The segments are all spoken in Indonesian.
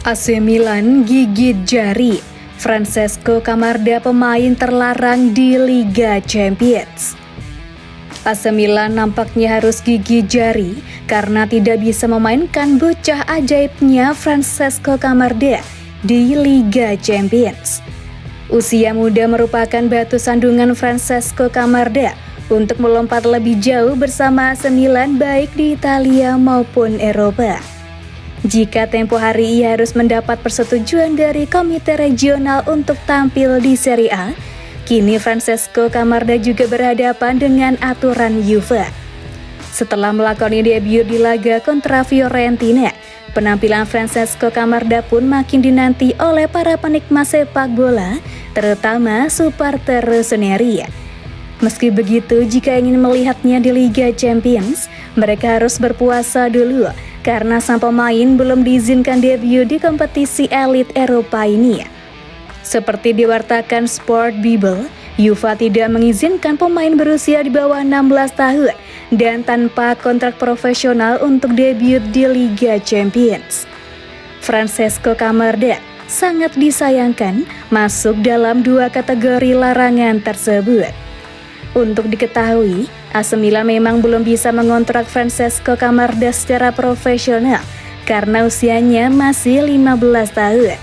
AC Milan gigit jari, Francesco Camarda pemain terlarang di Liga Champions. AC Milan nampaknya harus gigit jari karena tidak bisa memainkan bocah ajaibnya Francesco Camarda di Liga Champions. Usia muda merupakan batu sandungan Francesco Camarda untuk melompat lebih jauh bersama AC Milan baik di Italia maupun Eropa. Jika tempo hari ia harus mendapat persetujuan dari komite regional untuk tampil di Serie A, kini Francesco Camarda juga berhadapan dengan aturan UEFA. Setelah melakoni debut di laga kontra Fiorentina, penampilan Francesco Camarda pun makin dinanti oleh para penikmat sepak bola, terutama supporter Rossoneri. Meski begitu, jika ingin melihatnya di Liga Champions, mereka harus berpuasa dulu karena sang pemain belum diizinkan debut di kompetisi elit Eropa ini. Seperti diwartakan Sport Bible, UEFA tidak mengizinkan pemain berusia di bawah 16 tahun dan tanpa kontrak profesional untuk debut di Liga Champions. Francesco Camarda sangat disayangkan masuk dalam dua kategori larangan tersebut. Untuk diketahui, AC Milan memang belum bisa mengontrak Francesco Camarda secara profesional karena usianya masih 15 tahun.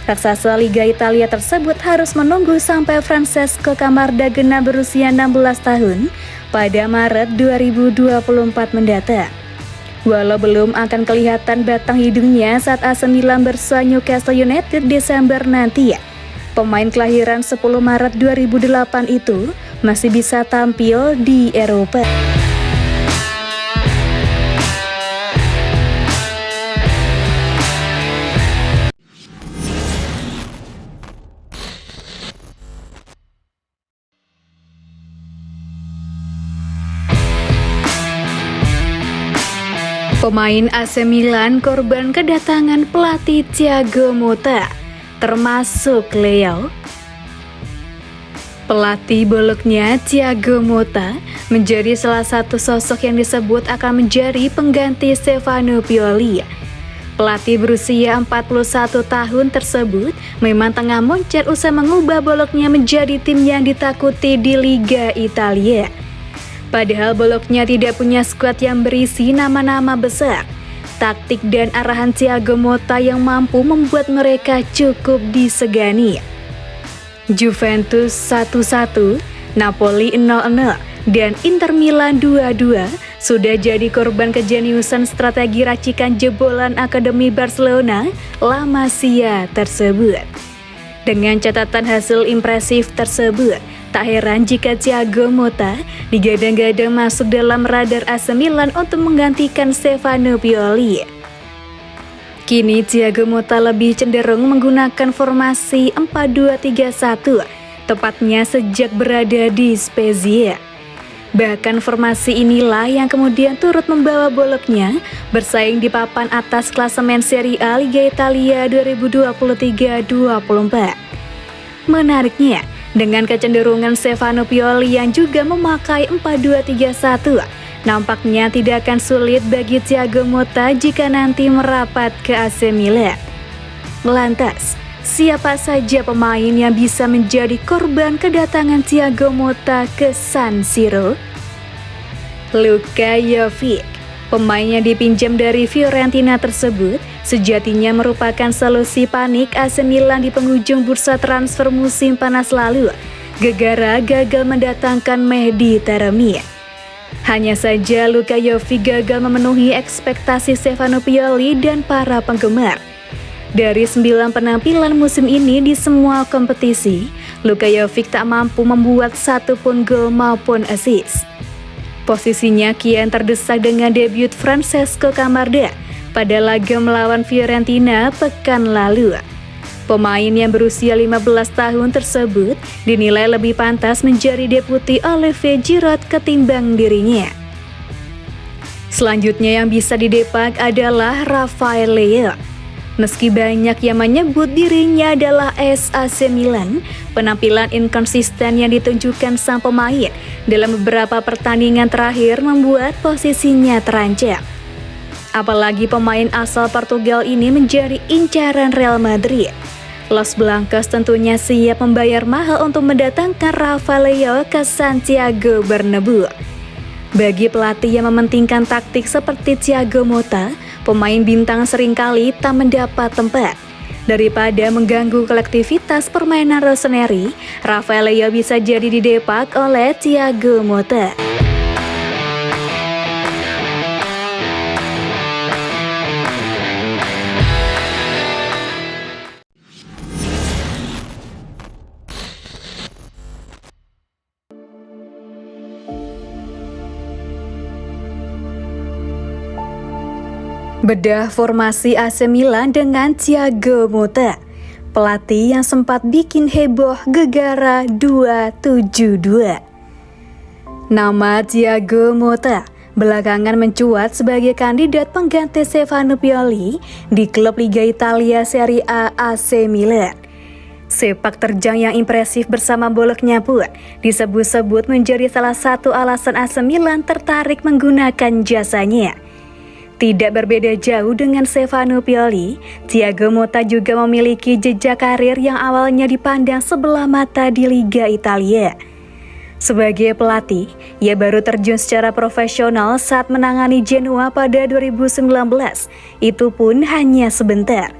Raksasa Liga Italia tersebut harus menunggu sampai Francesco Camarda genap berusia 16 tahun pada Maret 2024 mendatang. Walau belum akan kelihatan batang hidungnya saat AC Milan bersua Newcastle United Desember nanti, pemain kelahiran 10 Maret 2008 itu masih bisa tampil di Eropa. Pemain AC Milan korban kedatangan pelatih Thiago Motta, termasuk Leo. Pelatih boloknya Thiago Motta menjadi salah satu sosok yang disebut akan menjadi pengganti Stefano Pioli. Pelatih berusia 41 tahun tersebut memang tengah moncer usai mengubah boloknya menjadi tim yang ditakuti di Liga Italia. Padahal boloknya tidak punya skuad yang berisi nama-nama besar. Taktik dan arahan Thiago Motta yang mampu membuat mereka cukup disegani. Juventus 1-1, Napoli 0-0, dan Inter Milan 2-2 sudah jadi korban kejeniusan strategi racikan jebolan Akademi Barcelona La Masia tersebut. Dengan catatan hasil impresif tersebut, tak heran jika Thiago Motta digadang-gadang masuk dalam radar AC Milan untuk menggantikan Stefano Pioli. Kini Thiago Motta lebih cenderung menggunakan formasi 4-2-3-1, tepatnya sejak berada di Spezia. Bahkan formasi inilah yang kemudian turut membawa boloknya bersaing di papan atas klasemen Serie A Liga Italia 2023-24. Menariknya, dengan kecenderungan Stefano Pioli yang juga memakai 4-2-3-1, nampaknya tidak akan sulit bagi Thiago Motta jika nanti merapat ke AC Milan. Lantas, siapa saja pemain yang bisa menjadi korban kedatangan Thiago Motta ke San Siro? Luka Jovic, pemain yang dipinjam dari Fiorentina tersebut, sejatinya merupakan solusi panik AC Milan di penghujung bursa transfer musim panas lalu, gegara gagal mendatangkan Mehdi Taremi. Hanya saja Luka Jovic gagal memenuhi ekspektasi Stefano Pioli dan para penggemar. Dari 9 penampilan musim ini di semua kompetisi, Luka Jovic tak mampu membuat satupun gol maupun assist. Posisinya kian terdesak dengan debut Francesco Camarda pada laga melawan Fiorentina pekan lalu. Pemain yang berusia 15 tahun tersebut dinilai lebih pantas menjadi deputi Olivier Giroud ketimbang dirinya. Selanjutnya yang bisa didepak adalah Rafael Leao. Meski banyak yang menyebut dirinya adalah es AC Milan, penampilan inkonsisten yang ditunjukkan sang pemain dalam beberapa pertandingan terakhir membuat posisinya terancam. Apalagi pemain asal Portugal ini menjadi incaran Real Madrid. Los Blancos tentunya siap membayar mahal untuk mendatangkan Rafael ke Santiago Bernabeu. Bagi pelatih yang mementingkan taktik seperti Thiago Motta, pemain bintang seringkali tak mendapat tempat. Daripada mengganggu kolektivitas permainan Rossoneri, Rafael bisa jadi didepak oleh Thiago Motta. Bedah formasi AC Milan dengan Thiago Motta, pelatih yang sempat bikin heboh gegara 272. Nama Thiago Motta belakangan mencuat sebagai kandidat pengganti Stefano Pioli di klub Liga Italia Serie A AC Milan. Sepak terjang yang impresif bersama boloknya pun disebut-sebut menjadi salah satu alasan AC Milan tertarik menggunakan jasanya. Tidak berbeda jauh dengan Stefano Pioli, Thiago Motta juga memiliki jejak karir yang awalnya dipandang sebelah mata di Liga Italia. Sebagai pelatih, ia baru terjun secara profesional saat menangani Genoa pada 2019, itu pun hanya sebentar.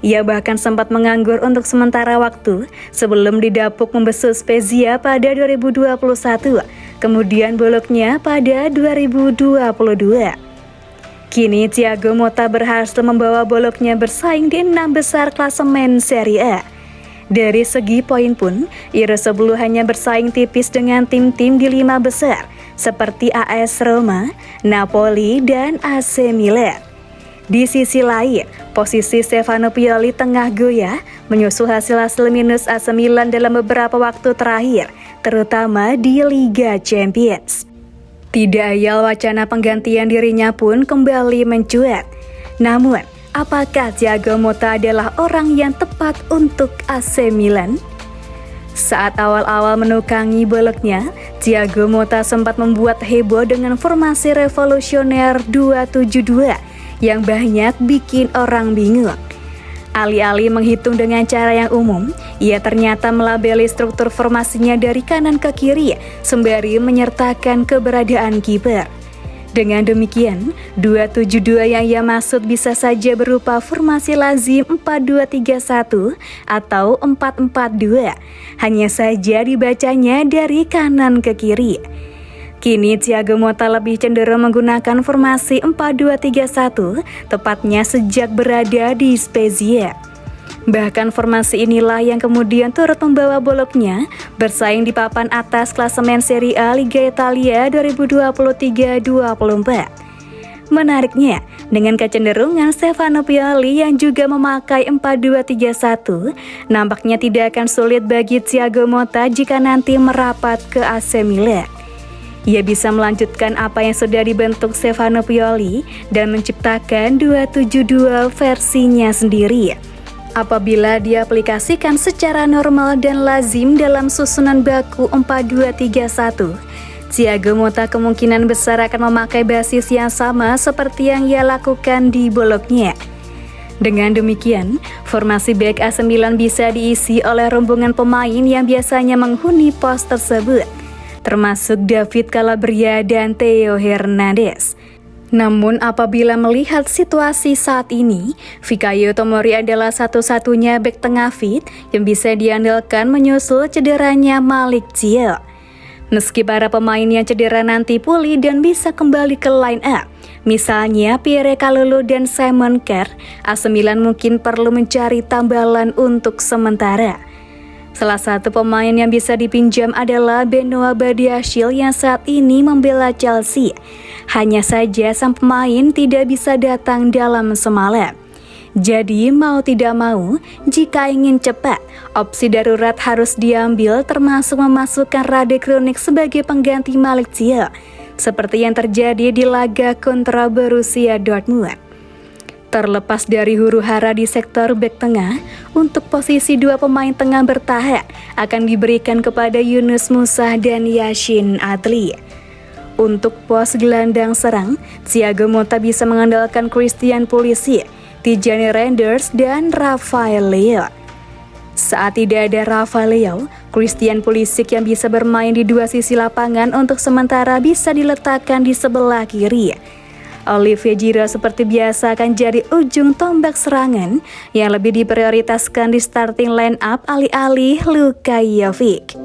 Ia bahkan sempat menganggur untuk sementara waktu sebelum didapuk membesuk Spezia pada 2021, kemudian boloknya pada 2022. Kini Thiago Motta berhasil membawa boloknya bersaing di 6 besar klasemen Serie A. Dari segi poin pun, ia sebelum hanya bersaing tipis dengan tim-tim di 5 besar seperti AS Roma, Napoli, dan AC Milan. Di sisi lain, posisi Stefano Pioli tengah goyah menyusul hasil-hasil minus AC Milan dalam beberapa waktu terakhir, terutama di Liga Champions. Tidak ayal wacana penggantian dirinya pun kembali mencuat. Namun, apakah Thiago Motta adalah orang yang tepat untuk AC Milan? Saat awal-awal menukangi boloknya, Thiago Motta sempat membuat heboh dengan formasi revolusioner 272 yang banyak bikin orang bingung. Alih-alih menghitung dengan cara yang umum, ia ternyata melabeli struktur formasinya dari kanan ke kiri, sembari menyertakan keberadaan kiper. Dengan demikian, 272 yang ia maksud bisa saja berupa formasi lazim 4-2-3-1 atau 4-4-2, hanya saja dibacanya dari kanan ke kiri. Kini Thiago Motta lebih cenderung menggunakan formasi 4-2-3-1, tepatnya sejak berada di Spezia. Bahkan formasi inilah yang kemudian turut membawa boloknya bersaing di papan atas klasemen Serie A Liga Italia 2023-24. Menariknya, dengan kecenderungan Stefano Pioli yang juga memakai 4-2-3-1, nampaknya tidak akan sulit bagi Thiago Motta jika nanti merapat ke AC Milan. Ia bisa melanjutkan apa yang sudah dibentuk Stefano Pioli dan menciptakan 272 versinya sendiri. Apabila diaplikasikan secara normal dan lazim dalam susunan baku 4-2-3-1, Thiago Motta kemungkinan besar akan memakai basis yang sama seperti yang ia lakukan di boloknya. Dengan demikian, formasi back AC Milan bisa diisi oleh rombongan pemain yang biasanya menghuni pos tersebut, termasuk David Calabria dan Theo Hernandez. Namun apabila melihat situasi saat ini, Fikayo Tomori adalah satu-satunya bek tengah fit yang bisa diandalkan menyusul cederanya Malick Thiaw. Meski para pemain yang cedera nanti pulih dan bisa kembali ke line up, misalnya Pierre Kalulu dan Simon Kjær, AC Milan mungkin perlu mencari tambalan untuk sementara. Salah satu pemain yang bisa dipinjam adalah Benoit Badiashile yang saat ini membela Chelsea. Hanya saja sang pemain tidak bisa datang dalam semalam. Jadi mau tidak mau, jika ingin cepat, opsi darurat harus diambil termasuk memasukkan Rade Krunic sebagai pengganti Malick Thiaw, seperti yang terjadi di laga kontra Borussia Dortmund. Terlepas dari huru-hara di sektor bek tengah, untuk posisi dua pemain tengah bertahan akan diberikan kepada Yunus Musa dan Yashin Adli. Untuk pos gelandang serang, Thiago Motta bisa mengandalkan Christian Pulisic, Tijani Reinders, dan Rafael Leao. Saat tidak ada Rafael Leao, Christian Pulisic yang bisa bermain di dua sisi lapangan untuk sementara bisa diletakkan di sebelah kiri. Olivier Giroud seperti biasa akan jadi ujung tombak serangan yang lebih diprioritaskan di starting line up alih-alih Luka Jovic.